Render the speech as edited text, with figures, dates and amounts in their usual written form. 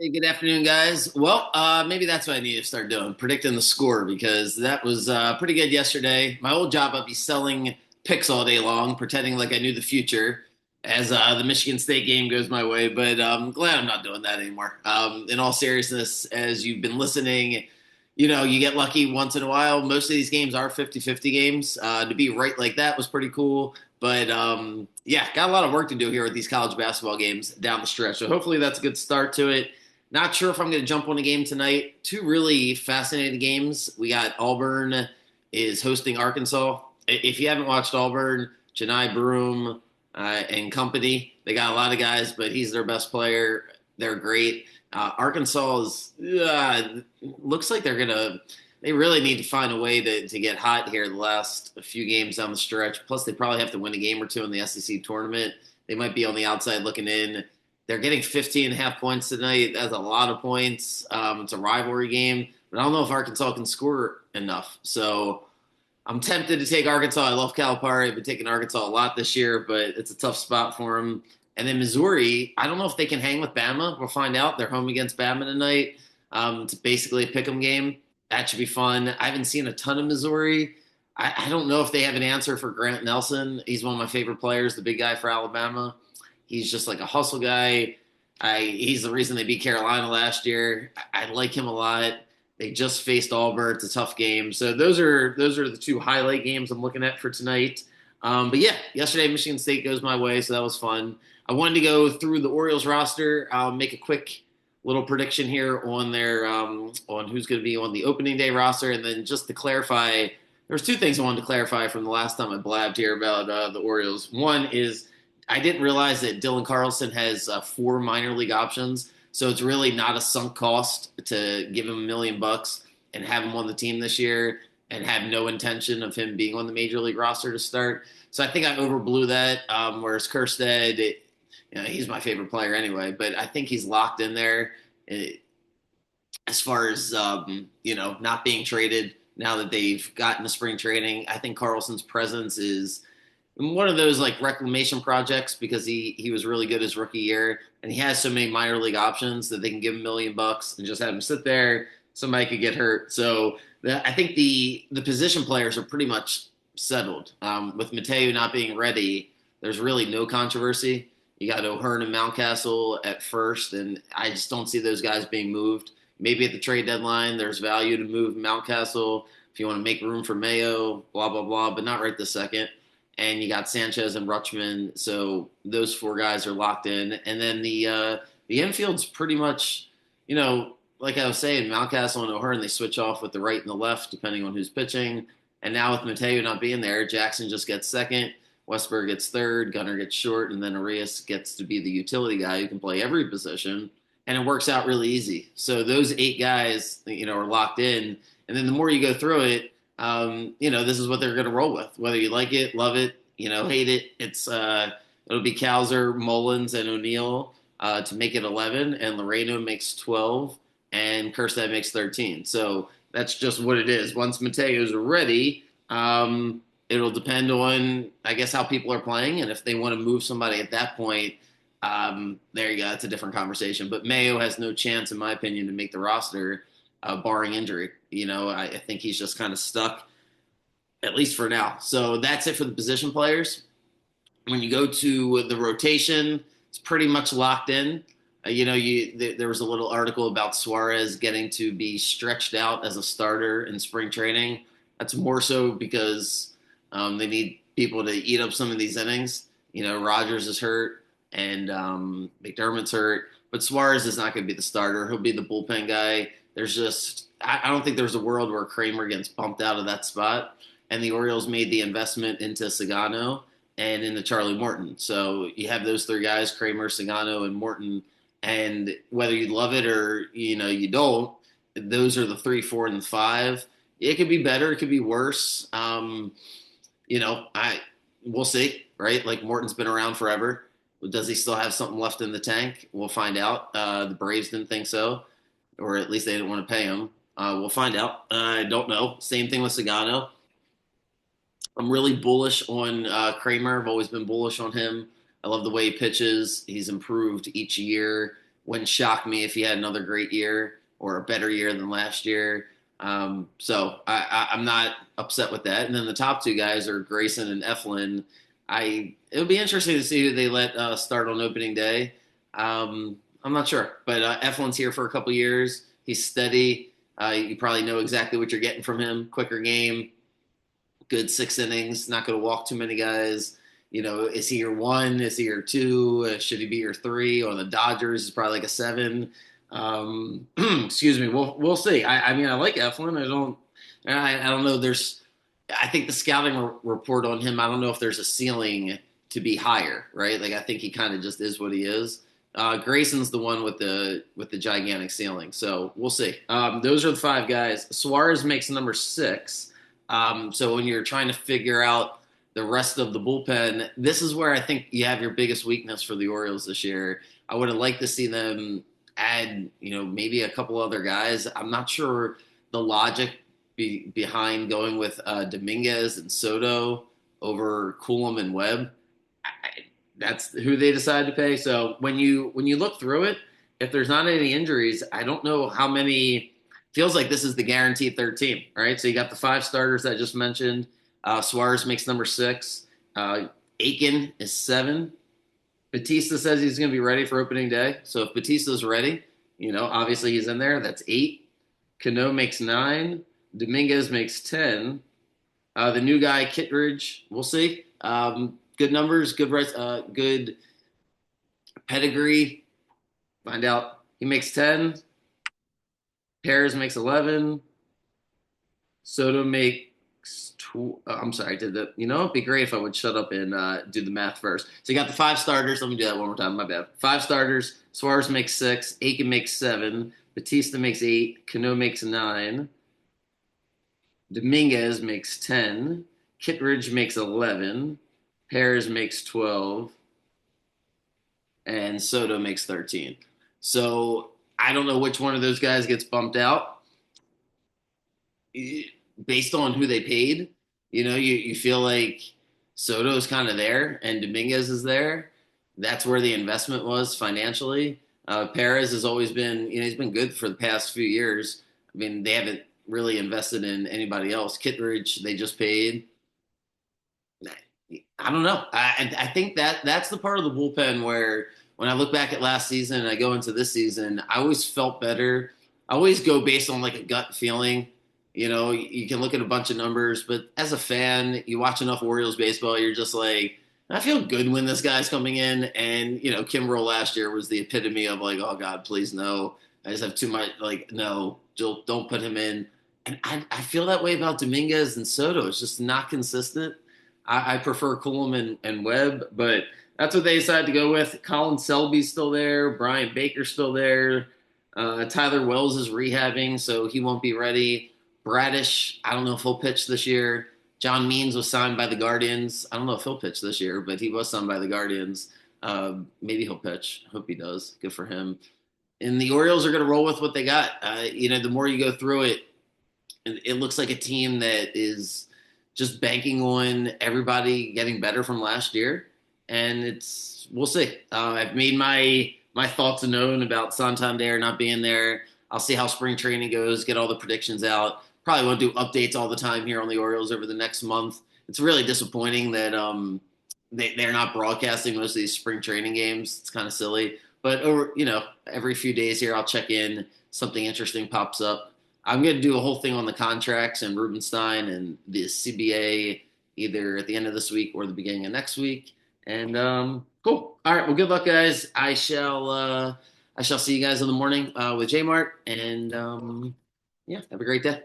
Hey, good afternoon, guys. Well, maybe that's what I need to start doing, predicting the score, because that was pretty good yesterday. My old job, I'd be selling picks all day long, pretending like I knew the future as the Michigan State game goes my way. But I'm glad I'm not doing that anymore. In all seriousness, as you've been listening, you get lucky once in a while. Most of these games are 50-50 games. To be right like that was pretty cool. But yeah, got a lot of work to do here with these college basketball games down the stretch. So hopefully that's a good start to it. Not sure if I'm going to jump on a game tonight. Two really fascinating games. We got Auburn is hosting Arkansas. If you haven't watched Auburn, Janai Broom and company, they got a lot of guys, but he's their best player. They're great. Arkansas is looks like they really need to find a way to get hot here the last few games down the stretch. Plus, they probably have to win a game or two in the SEC tournament. They might be on the outside looking in. They're getting 15 and a half points tonight. That's a lot of points. It's a rivalry game, but I don't know if Arkansas can score enough. So I'm tempted to take Arkansas. I love Calipari. I've been taking Arkansas a lot this year, but it's a tough spot for them. And then Missouri, I don't know if they can hang with Bama. We'll find out. They're home against Bama tonight. It's basically a pick 'em game. That should be fun. I haven't seen a ton of Missouri. I don't know if they have an answer for Grant Nelson. He's one of my favorite players, the big guy for Alabama. He's just like a hustle guy. He's the reason they beat Carolina last year. I like him a lot. They just faced Auburn. It's a tough game. So those are the two highlight games I'm looking at for tonight. But yeah, yesterday Michigan State goes my way, so that was fun. I wanted to go through the Orioles roster. I'll make a quick little prediction here on their on who's going to be on the opening day roster, and then just to clarify, there's two things I wanted to clarify from the last time I blabbed here about the Orioles. One is I didn't realize that Dylan Carlson has four minor league options, so it's really not a sunk cost to give him $1 million and have him on the team this year and have no intention of him being on the major league roster to start. So I think I overblew that. Whereas Kerstead, he's my favorite player anyway, but I think he's locked in there as far as not being traded now that they've gotten the spring training. I think Carlson's presence is one of those like reclamation projects because he was really good his rookie year and he has so many minor league options that they can give him $1 million and just have him sit there. Somebody could get hurt. So I think the position players are pretty much settled. With Mateo not being ready, there's really no controversy. You got O'Hearn and Mountcastle at first, and I just don't see those guys being moved. Maybe at the trade deadline, there's value to move Mountcastle if you want to make room for Mayo, blah, blah, blah, but not right this second. And you got Sanchez and Rutschman, so those four guys are locked in. And then the infield's pretty much, like I was saying, Mountcastle and O'Hearn, they switch off with the right and the left depending on who's pitching. And now with Mateo not being there, Jackson just gets second, Westberg gets third, Gunnar gets short, and then Arias gets to be the utility guy who can play every position. And it works out really easy. So those eight guys, are locked in. And then the more you go through it, this is what they're going to roll with. Whether you like it, love it, hate it, it'll be Cowser, Mullins, and O'Neill to make it 11, and Loreno makes 12, and Kerstead makes 13. So that's just what it is. Once Mateo's ready, it'll depend on, I guess, how people are playing, and if they want to move somebody at that point, there you go. It's a different conversation. But Mayo has no chance, in my opinion, to make the roster, barring injury. I think he's just kind of stuck, at least for now. So that's it for the position players. When you go to the rotation, it's pretty much locked in. There was a little article about Suarez getting to be stretched out as a starter in spring training. That's more so because they need people to eat up some of these innings. Rogers is hurt and McDermott's hurt, but Suarez is not going to be the starter. He'll be the bullpen guy. I don't think there's a world where Kramer gets bumped out of that spot. And the Orioles made the investment into Sagano and into Charlie Morton. So you have those three guys, Kramer, Sagano, and Morton. And whether you love it or, you don't, those are the 3, 4, and 5. It could be better. It could be worse. We'll see, right? Like Morton's been around forever. Does he still have something left in the tank? We'll find out. The Braves didn't think so, or at least they didn't want to pay him. We'll find out. I don't know. Same thing with Sagano. I'm really bullish on Kramer. I've always been bullish on him. I love the way he pitches. He's improved each year. wouldn't shock me if he had another great year or a better year than last year. I'm not upset with that. And then the top two guys are Grayson and Eflin. It'll be interesting to see who they let start on opening day. I'm not sure, but Eflin's here for a couple years. He's steady. You probably know exactly what you're getting from him. Quicker game, good 6 innings. Not going to walk too many guys. Is he your one? Is he your two? Should he be your three? On the Dodgers, is probably like a seven. Excuse me. We'll see. I mean, I like Eflin. I don't know. I think the scouting report on him. I don't know if there's a ceiling to be higher, right? Like I think he kind of just is what he is. Grayson's the one with the gigantic ceiling. So we'll see. Those are the five guys. Suarez makes number six. So when you're trying to figure out the rest of the bullpen, this is where I think you have your biggest weakness for the Orioles this year. I would have liked to see them add, maybe a couple other guys. I'm not sure the logic behind going with Dominguez and Soto over Coulomb and Webb. That's who they decide to pay. So when you look through it, if there's not any injuries, I don't know how many. Feels like this is the guaranteed third team, right? So you got the five starters that I just mentioned. Suarez makes number six. Aiken is seven. Batista says he's going to be ready for opening day. So if Batista's ready, obviously he's in there. That's eight. Cano makes nine. Dominguez makes 10. The new guy, Kittredge, we'll see. Good numbers, good pedigree. Find out. He makes 10. Perez makes 11. Soto makes I'm sorry, I did that. It'd be great if I would shut up and do the math first. So you got the five starters. Let me do that one more time. My bad. Five starters. Suarez makes six. Aiken makes seven. Batista makes eight. Cano makes nine. Dominguez makes 10. Kittredge makes 11. Perez makes 12. And Soto makes 13. So I don't know which one of those guys gets bumped out based on who they paid. You feel like Soto's kind of there and Dominguez is there. That's where the investment was financially. Perez has always been, he's been good for the past few years. I mean, they haven't really invested in anybody else. Kittredge, they just paid. I don't know. I think that's the part of the bullpen where when I look back at last season and I go into this season, I always felt better. I always go based on like a gut feeling. You can look at a bunch of numbers, but as a fan, you watch enough Orioles baseball, you're just like, I feel good when this guy's coming in. And, Kimbrel last year was the epitome of like, oh God, please no. I just have too much, like, no, don't put him in. And I feel that way about Dominguez and Soto. It's just not consistent. I prefer Coulomb and Webb, but that's what they decided to go with. Colin Selby's still there. Brian Baker's still there. Tyler Wells is rehabbing, so he won't be ready. Bradish, I don't know if he'll pitch this year. John Means was signed by the Guardians. I don't know if he'll pitch this year, but he was signed by the Guardians. Maybe he'll pitch. Hope he does. Good for him. And the Orioles are going to roll with what they got. The more you go through it, it looks like a team that is just banking on everybody getting better from last year. And we'll see. I've made my thoughts known about Santander not being there. I'll see how spring training goes, get all the predictions out. Probably won't do updates all the time here on the Orioles over the next month. It's really disappointing that they're not broadcasting most of these spring training games. It's kind of silly. But every few days here, I'll check in. Something interesting pops up. I'm going to do a whole thing on the contracts and Rubenstein and the CBA either at the end of this week or the beginning of next week. And cool. All right. Well, good luck, guys. I shall see you guys in the morning with J Mart. And yeah, have a great day.